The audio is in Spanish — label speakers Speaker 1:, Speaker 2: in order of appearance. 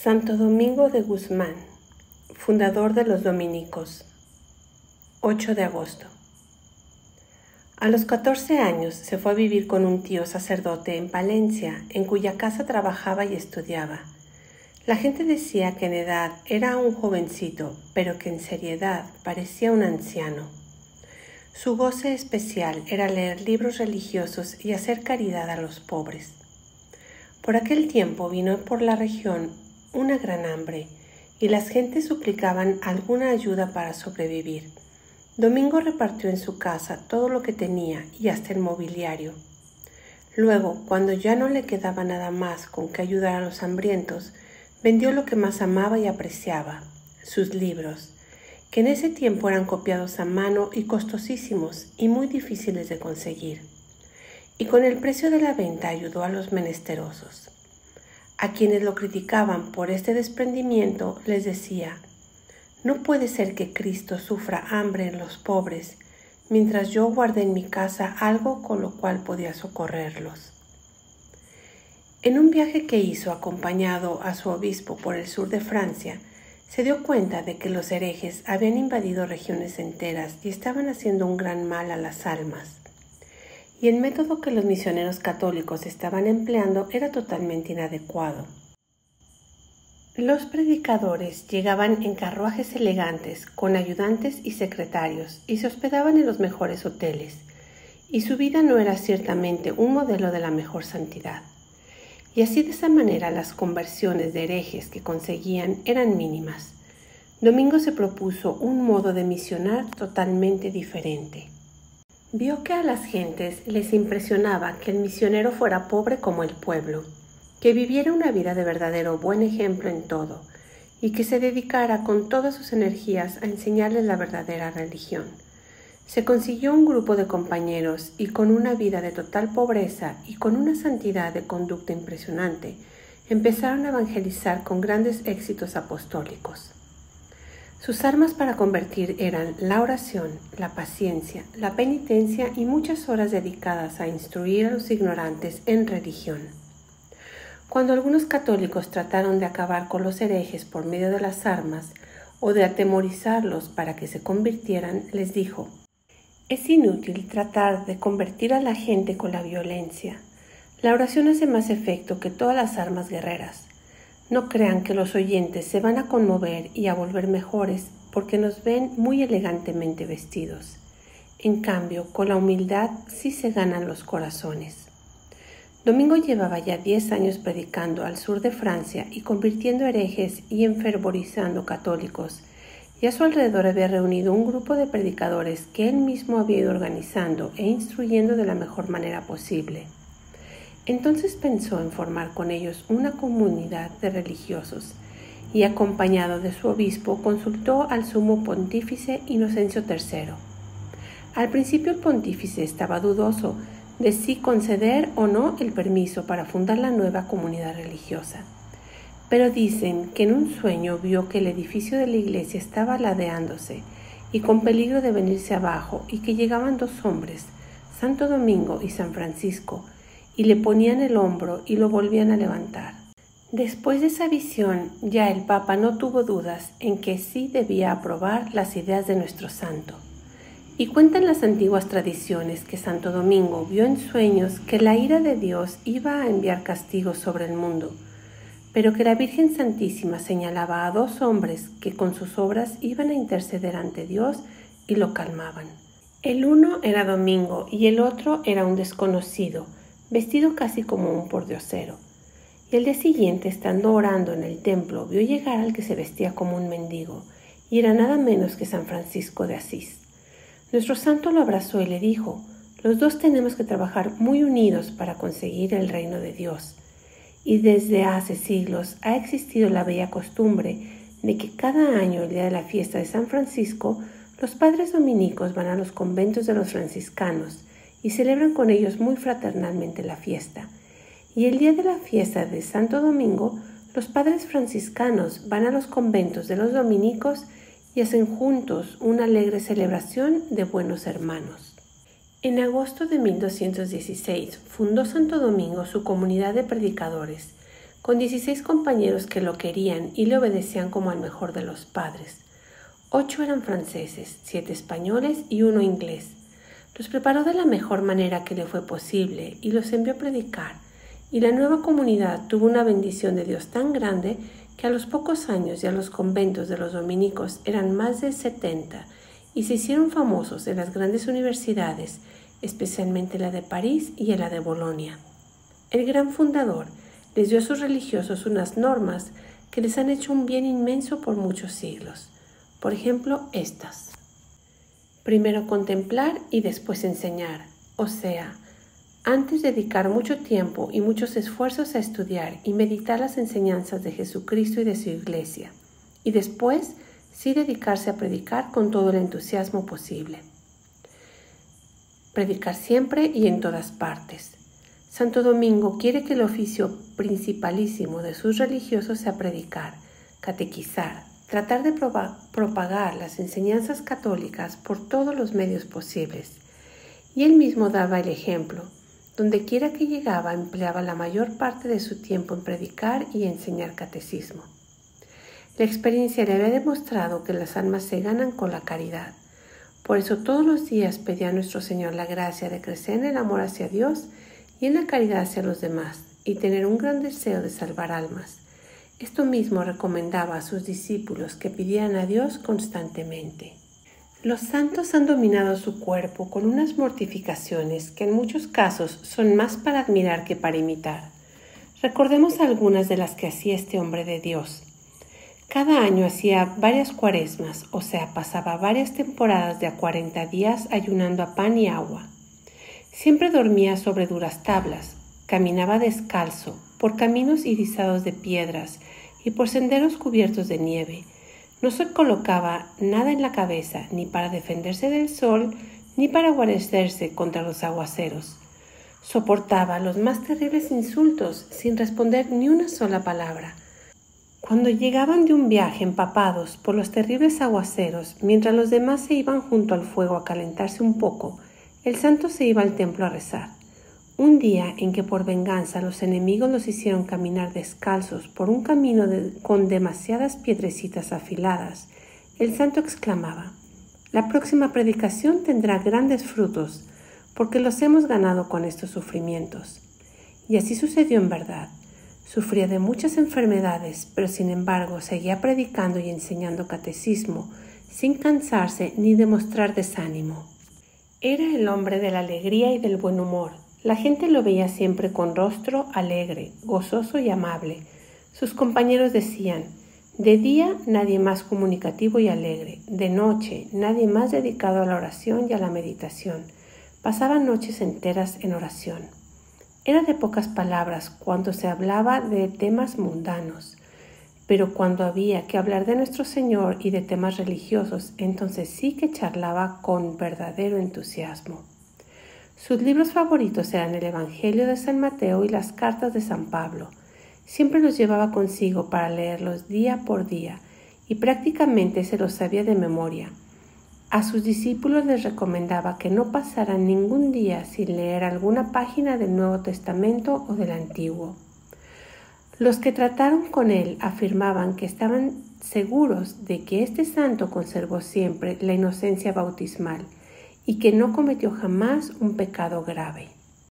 Speaker 1: Santo Domingo de Guzmán, fundador de los dominicos. 8 de agosto. A los 14 años se fue a vivir con un tío sacerdote en Palencia, en cuya casa trabajaba y estudiaba. La gente decía que en edad era un jovencito, pero que en seriedad parecía un anciano. Su goce especial era leer libros religiosos y hacer caridad a los pobres. Por aquel tiempo vino por la región una gran hambre, y las gentes suplicaban alguna ayuda para sobrevivir. Domingo repartió en su casa todo lo que tenía y hasta el mobiliario. Luego, cuando ya no le quedaba nada más con que ayudar a los hambrientos, vendió lo que más amaba y apreciaba, sus libros, que en ese tiempo eran copiados a mano y costosísimos y muy difíciles de conseguir. Y con el precio de la venta ayudó a los menesterosos. A quienes lo criticaban por este desprendimiento les decía: no puede ser que Cristo sufra hambre en los pobres, mientras yo guardé en mi casa algo con lo cual podía socorrerlos. En un viaje que hizo acompañado a su obispo por el sur de Francia, se dio cuenta de que los herejes habían invadido regiones enteras y estaban haciendo un gran mal a las almas. Y el método que los misioneros católicos estaban empleando era totalmente inadecuado. Los predicadores llegaban en carruajes elegantes, con ayudantes y secretarios, y se hospedaban en los mejores hoteles, y su vida no era ciertamente un modelo de la mejor santidad. Y así de esa manera las conversiones de herejes que conseguían eran mínimas. Domingo se propuso un modo de misionar totalmente diferente. Vio que a las gentes les impresionaba que el misionero fuera pobre como el pueblo, que viviera una vida de verdadero buen ejemplo en todo y que se dedicara con todas sus energías a enseñarles la verdadera religión. Se consiguió un grupo de compañeros y con una vida de total pobreza y con una santidad de conducta impresionante, empezaron a evangelizar con grandes éxitos apostólicos. Sus armas para convertir eran la oración, la paciencia, la penitencia y muchas horas dedicadas a instruir a los ignorantes en religión. Cuando algunos católicos trataron de acabar con los herejes por medio de las armas o de atemorizarlos para que se convirtieran, les dijo: es inútil tratar de convertir a la gente con la violencia. La oración hace más efecto que todas las armas guerreras. No crean que los oyentes se van a conmover y a volver mejores porque nos ven muy elegantemente vestidos. En cambio, con la humildad sí se ganan los corazones. Domingo llevaba ya 10 años predicando al sur de Francia y convirtiendo herejes y enfervorizando católicos, y a su alrededor había reunido un grupo de predicadores que él mismo había ido organizando e instruyendo de la mejor manera posible. Entonces pensó en formar con ellos una comunidad de religiosos y, acompañado de su obispo, consultó al sumo pontífice Inocencio III. Al principio el pontífice estaba dudoso de si conceder o no el permiso para fundar la nueva comunidad religiosa, pero dicen que en un sueño vio que el edificio de la iglesia estaba ladeándose y con peligro de venirse abajo, y que llegaban 2 hombres, Santo Domingo y San Francisco, y le ponían el hombro y lo volvían a levantar. Después de esa visión, ya el Papa no tuvo dudas en que sí debía aprobar las ideas de nuestro santo. Y cuentan las antiguas tradiciones que Santo Domingo vio en sueños que la ira de Dios iba a enviar castigos sobre el mundo, pero que la Virgen Santísima señalaba a 2 hombres que con sus obras iban a interceder ante Dios y lo calmaban. El uno era Domingo y el otro era un desconocido, vestido casi como un pordiosero. Y el día siguiente, estando orando en el templo, vio llegar al que se vestía como un mendigo, y era nada menos que San Francisco de Asís. Nuestro santo lo abrazó y le dijo: los 2 tenemos que trabajar muy unidos para conseguir el reino de Dios. Y desde hace siglos ha existido la bella costumbre de que cada año, el día de la fiesta de San Francisco, los padres dominicos van a los conventos de los franciscanos y celebran con ellos muy fraternalmente la fiesta. Y el día de la fiesta de Santo Domingo, los padres franciscanos van a los conventos de los dominicos y hacen juntos una alegre celebración de buenos hermanos. En agosto de 1216 fundó Santo Domingo su comunidad de predicadores, con 16 compañeros que lo querían y le obedecían como al mejor de los padres. 8 eran franceses, 7 españoles y 1 inglés. Los preparó de la mejor manera que le fue posible y los envió a predicar, y la nueva comunidad tuvo una bendición de Dios tan grande que a los pocos años ya los conventos de los dominicos eran más de 70 y se hicieron famosos en las grandes universidades, especialmente la de París y en la de Bolonia. El gran fundador les dio a sus religiosos unas normas que les han hecho un bien inmenso por muchos siglos. Por ejemplo, estas. Primero contemplar y después enseñar, o sea, antes dedicar mucho tiempo y muchos esfuerzos a estudiar y meditar las enseñanzas de Jesucristo y de su Iglesia, y después sí dedicarse a predicar con todo el entusiasmo posible. Predicar siempre y en todas partes. Santo Domingo quiere que el oficio principalísimo de sus religiosos sea predicar, catequizar, tratar de propagar las enseñanzas católicas por todos los medios posibles. Y él mismo daba el ejemplo. Donde quiera que llegaba, empleaba la mayor parte de su tiempo en predicar y enseñar catecismo. La experiencia le había demostrado que las almas se ganan con la caridad. Por eso todos los días pedía a nuestro Señor la gracia de crecer en el amor hacia Dios y en la caridad hacia los demás, y tener un gran deseo de salvar almas. Esto mismo recomendaba a sus discípulos que pidieran a Dios constantemente. Los santos han dominado su cuerpo con unas mortificaciones que en muchos casos son más para admirar que para imitar. Recordemos algunas de las que hacía este hombre de Dios. Cada año hacía varias cuaresmas, o sea, pasaba varias temporadas de a 40 días ayunando a pan y agua. Siempre dormía sobre duras tablas, caminaba descalzo, por caminos irisados de piedras y por senderos cubiertos de nieve. No se colocaba nada en la cabeza, ni para defenderse del sol, ni para guarecerse contra los aguaceros. Soportaba los más terribles insultos sin responder ni una sola palabra. Cuando llegaban de un viaje empapados por los terribles aguaceros, mientras los demás se iban junto al fuego a calentarse un poco, el santo se iba al templo a rezar. Un día en que por venganza los enemigos los hicieron caminar descalzos por un camino con demasiadas piedrecitas afiladas, el santo exclamaba: «La próxima predicación tendrá grandes frutos, porque los hemos ganado con estos sufrimientos». Y así sucedió en verdad. Sufría de muchas enfermedades, pero sin embargo seguía predicando y enseñando catecismo, sin cansarse ni demostrar desánimo. Era el hombre de la alegría y del buen humor. La gente lo veía siempre con rostro alegre, gozoso y amable. Sus compañeros decían: de día nadie más comunicativo y alegre, de noche nadie más dedicado a la oración y a la meditación. Pasaba noches enteras en oración. Era de pocas palabras cuando se hablaba de temas mundanos, pero cuando había que hablar de nuestro Señor y de temas religiosos, entonces sí que charlaba con verdadero entusiasmo. Sus libros favoritos eran el Evangelio de San Mateo y las cartas de San Pablo. Siempre los llevaba consigo para leerlos día por día y prácticamente se los sabía de memoria. A sus discípulos les recomendaba que no pasaran ningún día sin leer alguna página del Nuevo Testamento o del Antiguo. Los que trataron con él afirmaban que estaban seguros de que este santo conservó siempre la inocencia bautismal y que no cometió jamás un pecado grave.